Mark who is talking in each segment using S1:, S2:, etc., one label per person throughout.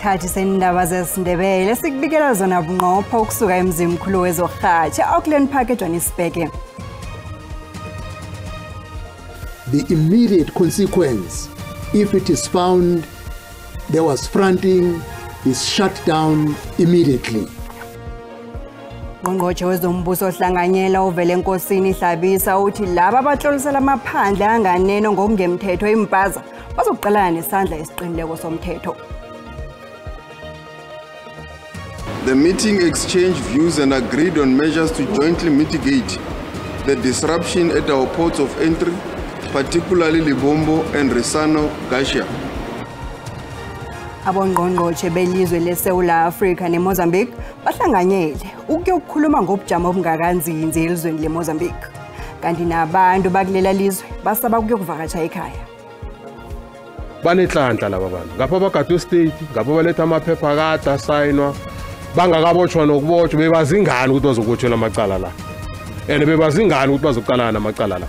S1: Isikhathi sendaba zesiNdebele sikubikela zona bunqopha ukusuka emzimkhulu wezorhatshi Auckland Park eJohannesburg.
S2: The immediate consequence, if it is found there was fronting, is shut down immediately.
S1: Ngqongqoshe wezombuso ohlanganyela uvele enkosini Hlabisa uthi laba abatlolisela amaphandle anganeno ngokungemthetho impaza bazoqalana nesandla esiqinileko somthetho.
S3: The meeting exchanged views and agreed on measures to jointly mitigate the disruption at our ports of entry, particularly Libombo and Risano Garcia.
S1: Abongqongqoshe belizwe leSouth Africa neMozambique bahlanganyele ukuyokukhuluma ngobujamo obungakanzinzi elizweni leMozambique. Kanti nabantu bakulela lizwe basaba ukuyokuvakatsha ekhaya.
S4: Banenhlanhla laba bantu. Ngapha bagadu state, ngapha baletha amaphepha akade asayinwa. Bangakabotshwa nokubotshwa bebazingani ukuthi bazokubotshelwa amacala la. Bebazingani ukuthi bazoqalana namacala la.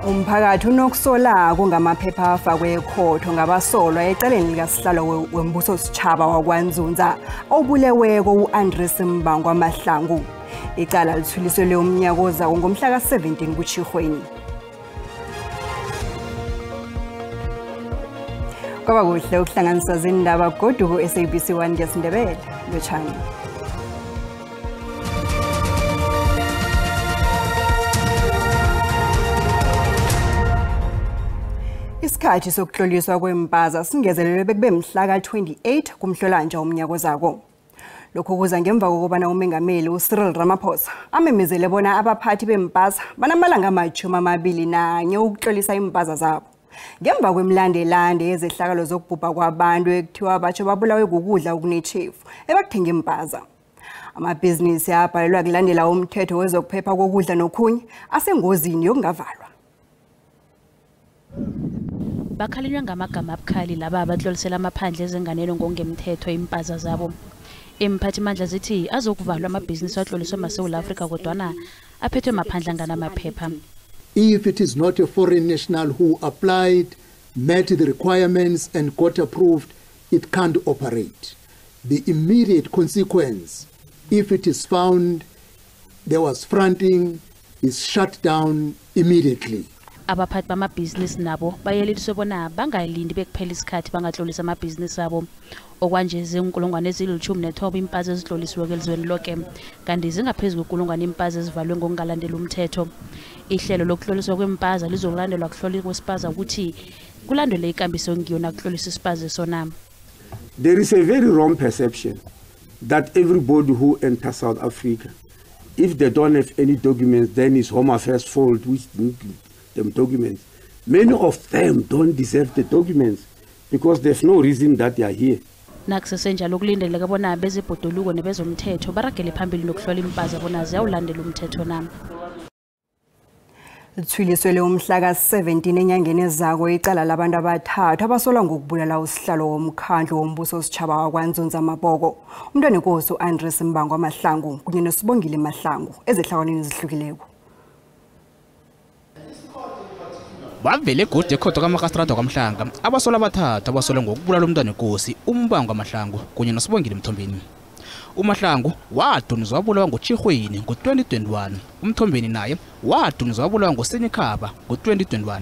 S1: Umphakathi unokusolako ngamaphepha afakwe ekhotho ngabasolwa eceleni likasihlalo wembuso sitshaba wakwanzunza obuleweko uAndres Mbango Mahlangu. Icala lithuliselwe umnyaka ozayo ngomhla ka-17 kuTjhirhweni. Kwaba kuhle ukuhlanganisa izindaba kodwa ku-SABC 1 ngesiNdebele lotshani. Isikhathi sokutloliswa kwempaza singezelelwe bekube mhla ka-28 kuMhlolanja umnyaka ozako. Lokho kuza ngemva kokubana umengameli uCyril Ramaphosa amemezele bona abaphathi bempaza banamalanga ama-21 ukutlolisa impaza zabo. Ngemva kwemlandelande yezehlakalo zokubhubha kwabantu ekuthiwa batsho babulawe ukudla okunetshefu ebakuthenga impaza. Amabhizinisi abhalelwa kulandela umthetho wezokuphepha kokudla nokhunye asengozini yokungavalwa.
S5: Bakhalinywa ngamagama abukhali laba abatlolisela amaphandle ezenganeno ngokungemthetho impaza zabo. Imphathimandla zithi azokuvalwa amabhizinisi atloliswe eSouth Africa kodwana aphethwe maphandle anganamaphepha.
S2: If it is not a foreign national who applied, met the requirements and got approved, it can't operate. The immediate consequence, if it is found there was fronting, is shut down immediately.
S5: Abaphathi bamabhizinisi nabo bayeliswe bona bangayilindi bekuphela isikhathi bangatlolisa amabhizinisi abo. Okwanje zinkulungwane ezili-19 impaza ezitlolisiwe elizweni lonke kanti zingaphezulu kwenkulungwane impaza ezivalwe ngokungalandela umthetho. Ihlelo lokutloliswa kwempaza lizokulandelwa kuhlolwa kwesipaza ukuthi kulandelwe ikambiso ngiyo nakutlolisa isipaza sona.
S6: There is a very wrong perception that everybody who enters South Africa, if they don't have any documents, then it's Home Affairs' fault which need them documents. Many of them don't deserve the documents because there's no reason that they are here.
S5: Nakusesenjalo ukulindeleka bona bezebhoduluko nebezomthetho baragele phambili nokuhlola impaza bona ziyawulandela umthetho nami.
S1: Lithuliswele umhla ka-17 enyangeni ezako icala labantu abathathu abasolwa ngokubulala usihlalo womkhandlu wombuso ositshaba wakwanzunza Maboko, umntwanenkosi uAndres Mbango Mahlangu kunye noSibongile Mahlangu ezehlakalweni ezihlukileko.
S7: Bavele gode ekhotho kaMagistrate kwaMhlanga abasolwa abathathu abasolwa ngokubulala umntwanenkosi uMbango Mahlangu kunye noSibongile Mthombeni. uMahlangu wadunizwa wabulawa ngoTjhirhweni ngo-2021. uMthombeni naye wadunizwa wabulawa ngoSenyikhaba ngo-2021.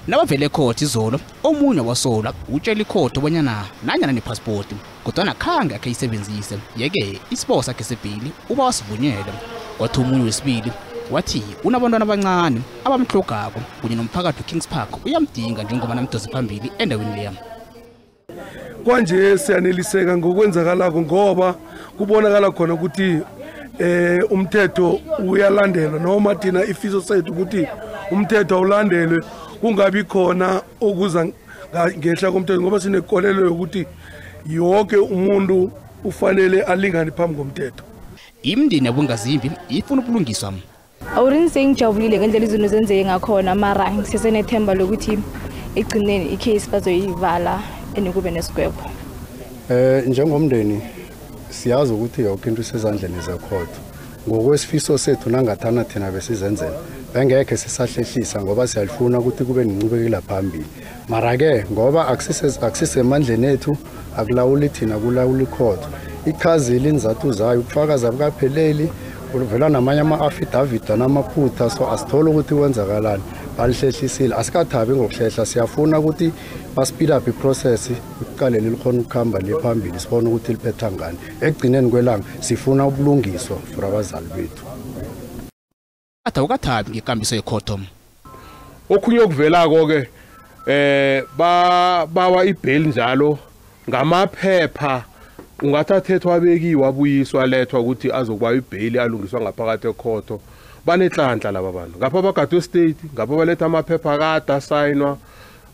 S7: Nabavele ekhotho izolo omunye wasolwa utshela ikhotho bonyana nanyana nepassport kodwa khange akayisebenzise yeke isibawo sakhe sebhili uba wasivunyelwe. Kwathi umunye wesibili wathi unabantwana abancane abamhlogako kunye nomphakathi weKings Park uyamdinga njengoba namdosi phambili endaweni leya.
S8: Kwanje siyaneliseka ngokwenzakalako ngoba kubonakala khona ukuthi umthetho uyalandelwa noma thina ifiso sethu ukuthi umthetho awulandelwe kungabi khona okuza ngehla komthetho ngoba sinekolelo yokuthi yonke umuntu ufanele alingane phambi komthetho.
S7: Imindeni yabongazimbi ifuna ukulungiswa.
S9: Awurini sengijabulile ngendlela izinto zenzeke ngakhona mara ngisesenethemba lokuthi egcineni icase bazoyivala enikube nesigwebo.
S10: Njengomndeni siyazi ukuthi yonke into isezandleni zekhotho. Ngokwesifiso sethu nangathana thina besizenzela bengekhe sisahlehlisa ngoba siyalifuna ukuthi kube nenqubekela phambili. Mara ke ngoba akusisemandleni ethu akulawuli thina kulawuli court. Ikhazile inzathu zayo ukufakaza bukapheleli uvela namanye ama-affidavit namaphutha so asithola ukuthi kwenzakalani balihlehlisile asikathabi ngokuhlehla siyafuna ukuthi ba-speed up iprocess ukuqaleli likhona ukuhamba liphambili sibone ukuthi liphetha ngani ekugcineni kwelanga sifuna ubulungiswa for abazali bethu
S7: ukathabi ngekambiso yekhoto
S4: okhunye okuvelako-ke bawa ibheli njalo ngamaphepha ungathathethwa abekiwe abuyiswa lethwa ukuthi azokuba ibheli alungiswa ngaphakathi ekhotho banenhlanhla laba bantu ngapha baGato State ngapha baletha amaphepha akade asayinwa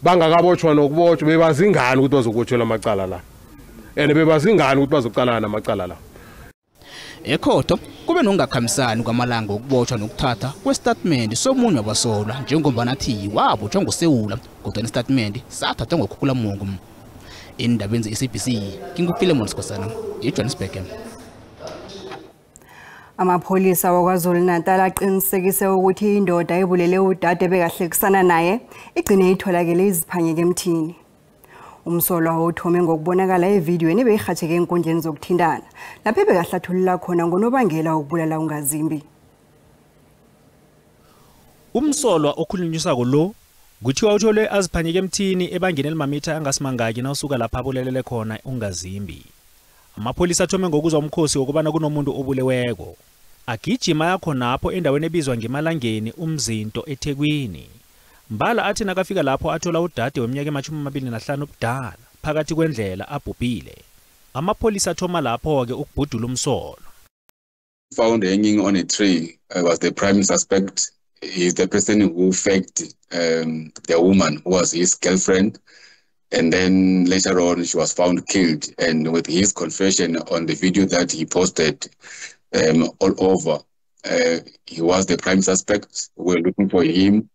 S4: bangakabotshwa nokubotshwa bebazingani ukuthi bazokubotshelwa amacala la bebazingani ukuthi bazoqalana namacala la
S7: ekhotho kube nokungakhamisani kwamalanga okubotshwa nokuthatha kwestatement somunye wabasolwa njengoba nathi wabotshwa ngoSewula kodwa nestatement sathathwa ngokukhukhulamungu indabeni ze-SABC King Sikhosana eJohannesburg.
S1: Amapholisa wakwaZulu-Natal aqinisekise ukuthi indoda ebulele udade bekahlekisana naye igcine itholakele iziphanyeke emthini. Umsolwa uthome ngokubonakala evidiyweni ebeyihatheke enkundleni zokuthintana lapho ebekahlathulula khona ngonobangela wokubulala ungazimbi.
S11: Umsolwa okhulunyiswa lo kuthiwa uthole aziphanyeke emthini ebangeni elimamitha angasimangaki nawusuka lapha abulelele khona ungazimbi. Amapholisa athome ngokuzwa umkhosi wokubana kunomuntu obuleweko. Agijima yakho napho endaweni ebizwa ngemalangeni umzinto eThekwini. Mbala athi nakafika lapho athola udade weminyaka ema-25 ubudala phakathi kwendlela abhubhile. Amapholisa athoma lapho ke ukubhudula umsolwa.
S12: Found hanging on a tree was the prime suspect. He is the person who faked the woman who was his girlfriend, and then later on she was found killed. And with his confession on the video that he posted all over, he was the prime suspect. We were looking for him.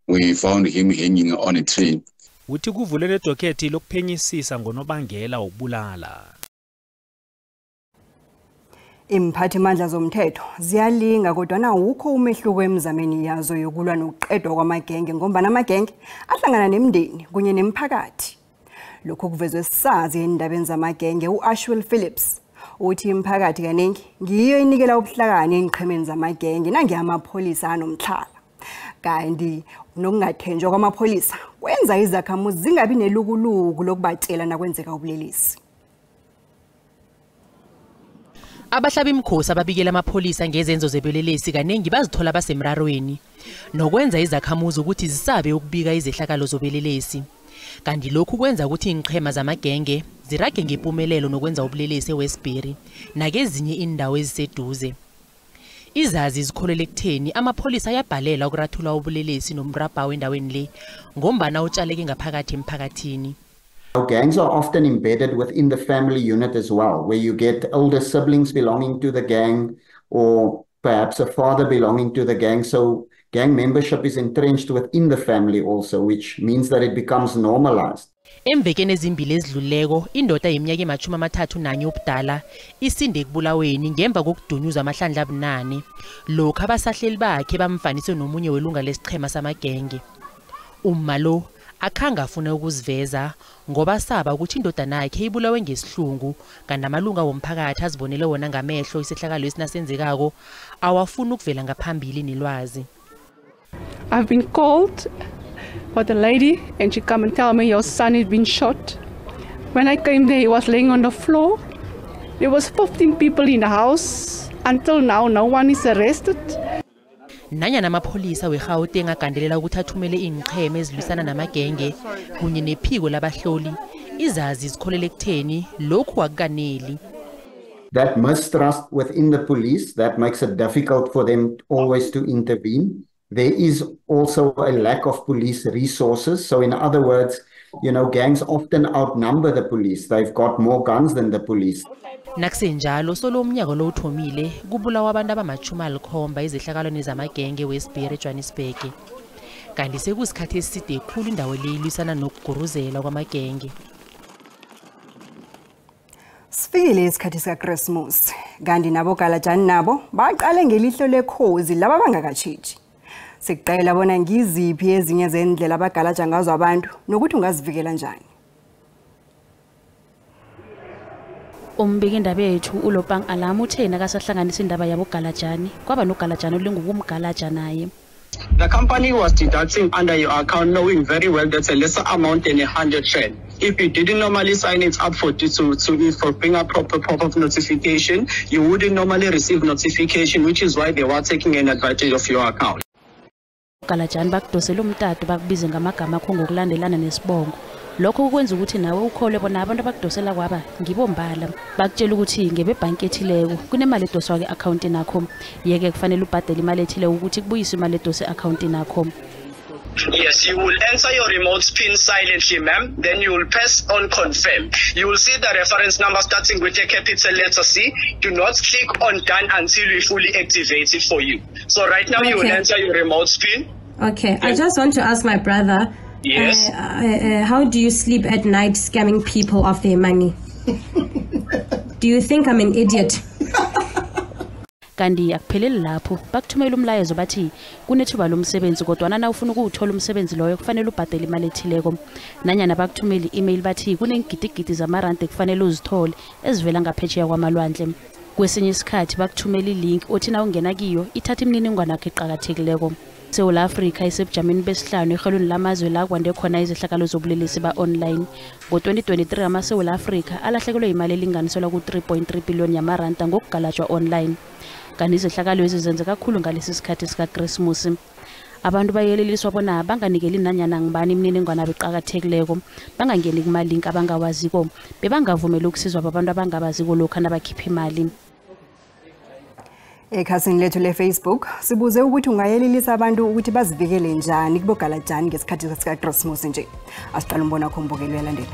S12: We found him hanging on a tree.
S11: Uthi kuvulele dokhethi lokuphenyisisa ngonobangela wokubulala.
S1: Imphathimandla zomthetho ziyalinga kodwa nawukho umehluko emzameni yazo yokulwa nokuqedwa kwamagenge ngombana amagenge ahlangana nemindeni kunye nemphakathi. Lokho kuvezwe sazi endabeni zamagenge uAshwell Phillips uthi imphakathi kaningi ngiyo inikela ubuhlakani enqhemeni zamagenge nangiyamapholisa anomhlala. Kanti nokungathenjwa kwamapholisa kwenza izakhamuzi zingabi nelukuluku lokubatshela nakwenzeka ubulelesi.
S13: Abahlabi imkhosi ababikela amapholisa ngezenzo zebelelesi kaningi bazithola basemrarweni nokwenza izakhamuzi ukuthi zisabe ukubika izehlakalo zobelelesi. Kanti lokhu kwenza ukuthi inqhema zamagenge zirage ngempumelelo nokwenza ubulelesi eWestbury nakezinye indawo eziseduze. Izazi zikholele ekutheni amapholisa ayabhalela ukurathula ubulelesi nomrabha endaweni le ngombana utshaleke ngaphakathi emphakathini.
S14: Gangs are often embedded within the family unit as well, where you get older siblings belonging to the gang or perhaps a father belonging to the gang. So gang membership is entrenched within the family also, which means that it becomes normalized.
S13: Emvekeni ezimbili ezidluleko indoda yeminyaka ema-31 ubudala isinde ekubulaweni ngemva kokudunyuzwa amahlandla abunane lokho abasahleli bakhe bamfanise nomunye welunga lesichema samagenge. Umalo akhanga afuna ukuziveza ngoba saba ukuthi indodana yakhe ibulawe ngesihlungu kanti amalunga womphakathi azibonele wona ngamehlo isehlakalo esinasenzekako awafuna ukuvela ngaphambili nilwazi.
S15: I've been called by the lady and she come and tell me your son has been shot. When I came there, he was laying on the floor. There was 15 people in the house. Until now, no one is arrested.
S13: Nanyana amapholisa weGauteng agandelela ukuthi athumele inqhema ezilwisana namagenge kunye nephiko labahloli izazi zikholele ekutheni lokhu akukaneli.
S14: That mistrust within the police, that makes it difficult for them always to intervene. There is also a lack of police resources. So in other words, gangs often outnumber the police. They've got more guns than the police.
S13: Nakusenjalo solo umnyaka lo uthomile kubulawa abantu abama-70 izehlakalweni zamagenge eWestbury eJohannesburg. Kanti sekusikhathi eside ekhulu indawo le ilwisana nokuguruzela kwamagenge.
S1: Sifikile isikhathi sikaChristmas. Kanti nabo Galajani nabo baqale ngelihlo lekhozi laba bangakatshitshi. Sikuqala bona ngiziphi ezinye zendlela abagalaja ngazo abantu nokuthi ungazivikela njani.
S5: Umbiki indaba yethu uLopang Alam uthena akasahlanganisa indaba yabo Galajani kwaba noGalajani olingukumgalaja naye.
S16: The company was deducting under your account knowing very well that's a lesser amount than 100 Rand. If you didn't normally sign it up for bring a proper pop-up notification, you wouldn't normally receive notification, which is why they were taking an advantage of your account.
S5: Galajani bakudosela umtato bakubize ngamagama akho ngokulandelana nesibongo. Lokho kwenza ukuthi nawe ukhole bona abantu abakudosela kwaba ngibombala. Bakutshela ukuthi ngebebhanki ethileko kunemali edoswa ke-account nakho. Yeke kufanele ubhadele imali ethileko ukuthi kubuyiswe imali edose account nakho.
S16: Yes, you will enter your remote PIN silently, ma'am. Then you will press on confirm. You will see the reference number starting with a capital letter C. Do not click on done until we fully activate it for you. So right now you will enter your remote PIN.
S17: Okay, yes. I just want to ask my brother.
S16: Yes.
S17: How do you sleep at night scamming people of their money? Do you think I'm an idiot?
S5: Kandi akupheleli lapho bakuthumela umlayezo bathi kunethuba lomsebenzi kodwa na ufuna ukuthola umsebenzi loyo kufanele ubhadele imali ethileko. Nanyana bakuthumela i-email bathi kunengidigidi zamarandi kufanele uzithole ezivela ngaphetsheya kwamalwandle. Kwesinye isikhathi bakuthumela i-link othi na ungena kiyo ithatha imininingwane yakho eqhakathekileko. South Africa isebujameni besihlanu ehelweni lamazwe la kwande khona izehlakalo zobulelesi ba-online. Ngo-2023 ama-South Africa alahlekelwe imali elinganiselwa ku-3.3 billion yamaranda ngokugalajwa online. Kanti izehlakalo ezizenze kakhulu ngalesi sikhathi sikaKrismus. Abantu bayeleliswa bona banganikeli nanyana ngibani imininingwane abeqhakathekileko, bangangeni kuma-link abangawaziko, bebangavumela ukusizwa abantu abangabaziko lokho nabakhipha imali.
S1: Ekhasini lethu le-Facebook sibuze ukuthi ungayelelisa abantu ukuthi bazivikele njani kubogalajani ngesikhathi sikaKrismus nje. Asiqala umbona wakho mbukeli uyalandela.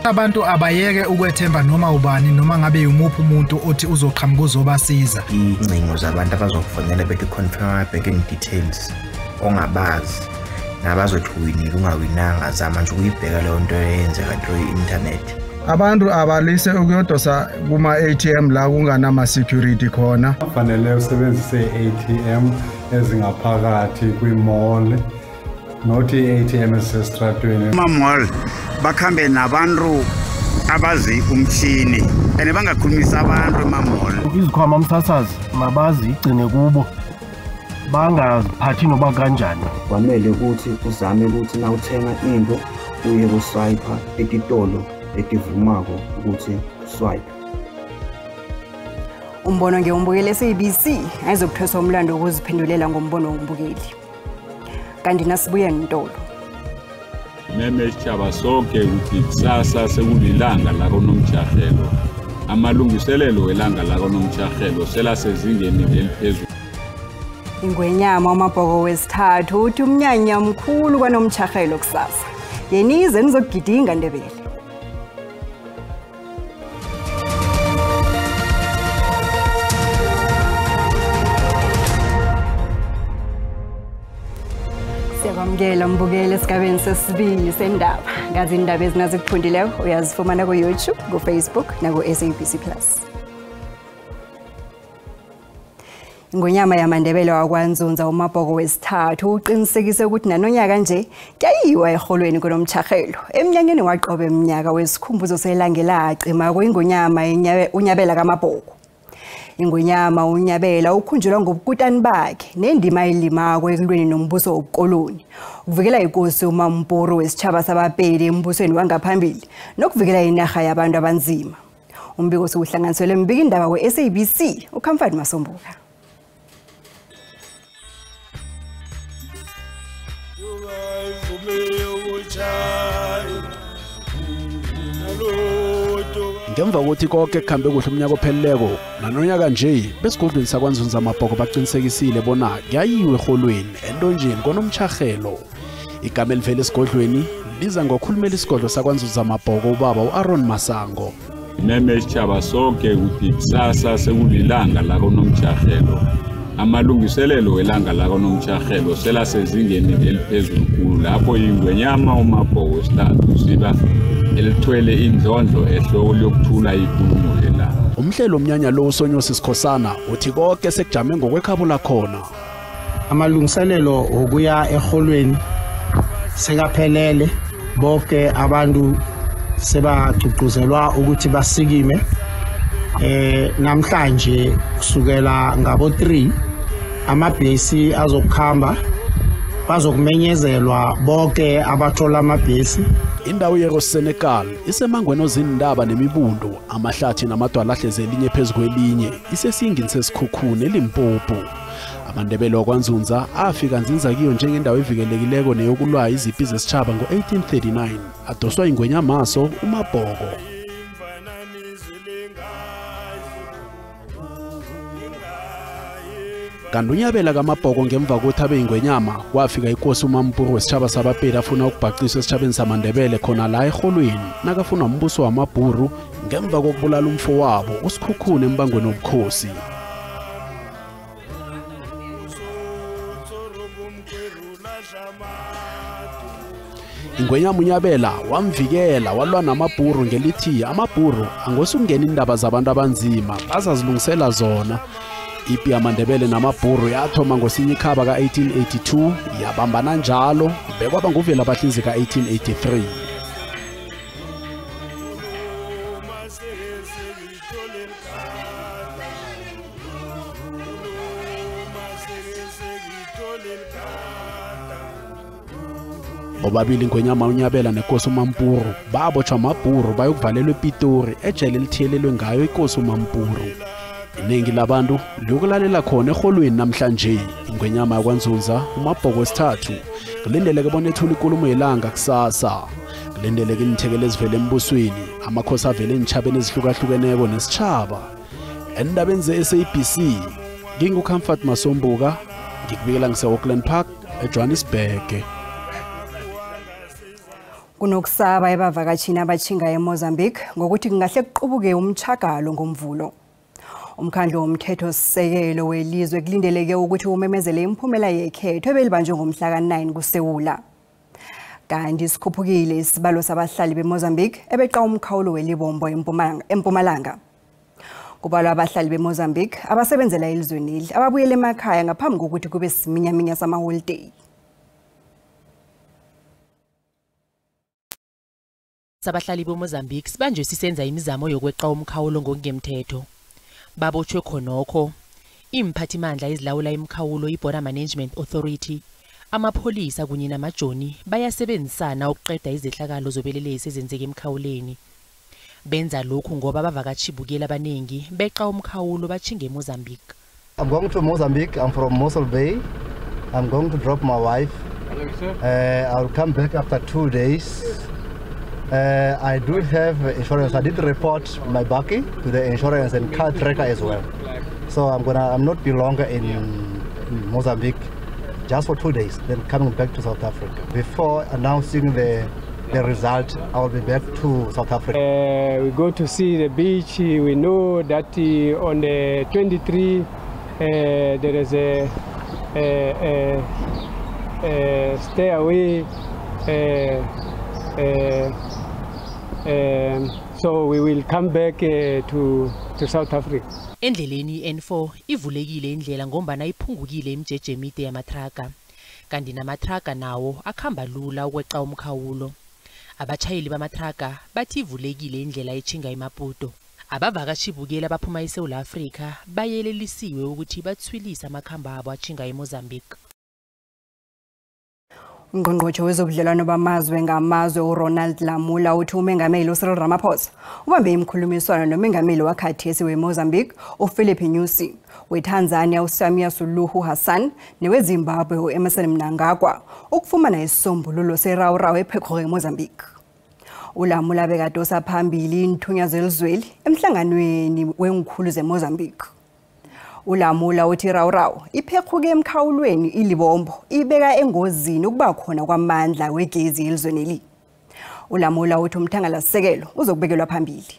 S18: Abantu abayeke ukwethemba noma ubani noma ngabe umuphi umuntu othi uzoqhamuka uzobasiza.
S19: Ingcingo zabantu abazokufonela bethi confirm banking details ongabazi nabazothi winile ungawinanga zama nje ukuyibheka leyo nto eyenzeka through internet.
S18: Abantu abalise ukuyodosa kuma ATM la kunganama security khona.
S20: Kufanele usebenzise ATM ezingaphakathi kwi-mall. Not ATM esestratweni.
S21: Mall bakhambe nabantu abazi umchini ene bangakhulumisa abantu emamall.
S22: Izikhwama umsasazi mabazi igcine kubo bangaphathi noba kanjani.
S23: Kwamele ukuthi uzame ukuthi na uthenga into uye ku-swipe etitolo etivumako ukuthi swipe.
S1: Umbono ngeumbukeli SABC ayizokuthwesa umlando ukuziphendulela ngombono wombukeli. Kanti nasibuye Ntolo.
S24: Meme isitshaba sonke ukuthi kusasa sekulilanga la konomtshahelo. Amalungiselelo welanga la konomtshahelo selasezingeni eliphezulu.
S1: Ingwenyama uMabhoko wesithathu uthi umnyanya mkhulu kwanomtshahelo kusasa. Yenize nizogidinga Ndebele. Siyabamkela mbukeli esigabeni sesibili sendaba. Ngazi indaba ezinazikuphundileyo uyazifumana ku-YouTube, ku-Facebook naku-SABC+. Ingonyama yamaNdebele wakwanzunza uMabhoko wesithathu uqinisekise ukuthi nanonyaka nje kuyayiwa eholweni konomtshahelo. Eminyakeni waqobe eminyaka wesikhumbuzo selangela acima kwingonyama unyabela kaMabhoko. Ingonyama unyabela ukhunjulwa ngobukutani bakhe nendima elimako ekulweni nombuso wobukoloni. Ukuvikela inkosi uMampuru wesitshaba sabapedi embusweni wangaphambili nokuvikela inarha yabantu abanzima. Umbiko siwuhlanganiselwe mbiki indaba we-SABC uKhamfani Masombuka.
S25: Ngemva kokuthi konke kuhambe kuhle umnyaka opheleleko nanonyaka nje besigodlweni sakwanzunza Mabhoko baqinisekisile bona kuyayiwe eholweni entonjeni konomtshahelo. Igama elivela esigodlweni liza ngokhulumela isigodlo sakwanzunza Mabhoko ubaba uAaron Masango.
S24: meme isitshaba sonke ukuthi kusasa sekulilanga la konomtshahelo amalungiselelo welanga la konomtshahelo selasezingeni eliphezulu kukhulu lapho ingwenyama uMabhoko wesithathu siba elithwele indlondlo ehloko lokuthula inkulumo lena.
S25: Umhlelo omnyanya lo uSonyosi Sikhosana uthi konke sekujame ngokwekhabula khona.
S2: Amalungiselelo okuya eholweni sekaphelele bonke abantu sebagqugquzelwa ukuthi basikime namhlanje kusukela ngabo 3 amabhesi azokukhamba bazokumenyezelwa bonke abathola amabhesi.
S25: Indawo yeRosenegal isemangweni ozindaba nemibundu amahlathi namadwala ahleze elinye phezukwelinye isesingini sesikhukhune eLimpopo. AmaNdebele wakwaNzunza afika nzinza kiyo njengendawo evikelekileko neyokulwa izipi zesitshaba ngo-1839 adoswa ingwenyamaso uMabhoko. Kanti unyabela kaMabhoko ngemva kokuthi abe ingwenyama kwafika inkosi uMampuru wesitshaba sabaPedi afuna ukubhaqiswa esitshabeni samaNdebele khona la eholweni nakafuna umbuso wamaBhuru ngemva kokubulala umfowabo uSikhukhune embangweni wobukhosi. Ingwenyama unyabela wamvikela walwa namaBhuru ngelithi amaBhuru angosukungena indaba zabantu abanzima bazazilungisela zona. Ipi yamaNdebele namaBhuru yathoma ngosinye ikhaba ka-1882 yabambana njalo bekwaba nguvela abahlinzi ka-1883. Bobabili ingwenyama unyabela nenkosi uMampuru babotshwa amaBhuru bayokuvalelwa ePitori ejele elithiyelelwe ngayo inkosi uMampuru. Iningi labantu lokulalela khona eholweni namhlanje ingwenyama yakwaNzunza uMabhoko wesithathu kulindeleke bona ethula inkulumo yelanga kusasa. Kulindeleke inithekele ezivele embusweni amakhosi avele enitshabeni ezihlukahlukeneko nesitshaba. Endabeni ze-SABC nginguComfort Masombuka ngikubikela ngise-Auckland Park eJohannesburg.
S1: Kunokusaba ebavakatshini abachinga eMozambique ngokuthi kungahle kuqubuke umtshakalo ngomvulo. Umkhandlu womthetho-sisekelo welizwe kulindeleke ukuthi umemezele imphumela yekhetho ebelibanjwe ngomhla ka-9 kuSewula. Kanti sikhuphukile isibalo sabahlali beMozambique ebeqa umkhawulo welibombo eMpumalanga. Kubalwa abahlali beMozambique abasebenzela elizweni ababuyele emakhaya ngaphambi kokuthi kube siminyaminya samaholiday.
S13: Sabahlali beMozambique sibanjwe sisenza imizamo yokweqa umkhawulo ngokungemthetho. Babotshwe khonokho imphathimandla ezilawula imkhawulo iBorder Management Authority amapholisa kunye namajoni bayasebenzisana ukuqeda izehlakalo zobelelesi ezenzeke emkhawuleni. Benza lokhu ngoba abavakatshibukela abaningi beqa umkhawulo bachinge eMozambique.
S3: I'm going to Mozambique. I'm from Mossel Bay. I'm going to drop my wife. I'll come back after 2 days. I do have insurance. I did report my bakkie to the insurance and car tracker as well. So I'm not be longer in Mozambique just for 2 days, then coming back to South Africa. Before announcing the result, I will be back to South Africa.
S6: We go to see the beach. We know that on the 23 there is a stay away. So we will come back to South Africa.
S13: Endleleni N4 ivulekile indlela ngombana iphungukile imjeje emide yamatraka. Kanti namatraka nawo akhamba lula ukweqa umkhawulo. Abachayeli bamatraka bathi ivulekile indlela echinga eMaputo. Abavakashibukela abaphuma eSouth Africa bayelelisiwe ukuthi bathwilisa amakhamba abo achinga eMozambique.
S1: Ungqongqotjhe wezobudlelwano bamazwe ngamazwe uRonald Lamula uthi umengameli uCyril Ramaphosa ubambe imkhulumiswano nomengameli wakhathesi weMozambique uPhilip Nyusi, weTanzania uSamia Suluhu Hassan neweZimbabwe uEmerson Mnangagwa ukufumana isisombululo serawurawu ePhekghuge eMozambique. uLamula bekadosa phambili inthunya zelizweli emhlanganweni wenkhulu zeMozambique. uLamula uthi rawurawu iphekhuke emkhawulweni ilibombo ibeka engozini ukuba khona kwamandla wegezi elizweneli. uLamula uthi umthangalasisekelo uzokubekelwa phambili.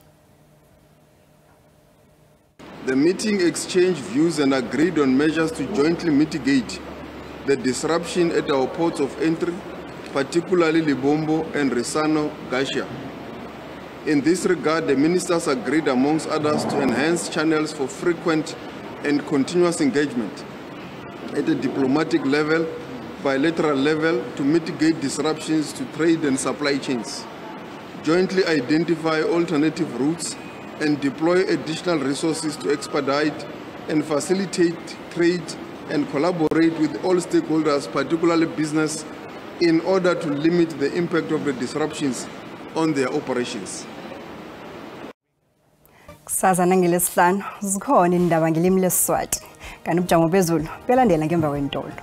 S4: The meeting exchanged views and agreed on measures to jointly mitigate the disruption at our ports of entry, particularly Libombo and Risano Garcia. In this regard, the ministers agreed, amongst others, to enhance channels for frequent and continuous engagement at a diplomatic level, bilateral level, to mitigate disruptions to trade and supply chains, jointly identify alternative routes, and deploy additional resources to expedite and facilitate trade and collaborate with all stakeholders, particularly business, in order to limit the impact of the disruptions on their operations.
S1: Kusazana ngelesihlanu zikhona indaba ngelimi leSiswati kanti ubujamo bezulu belandela ngemva kwentolo.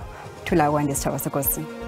S1: Thula kwande sithaba senkosini.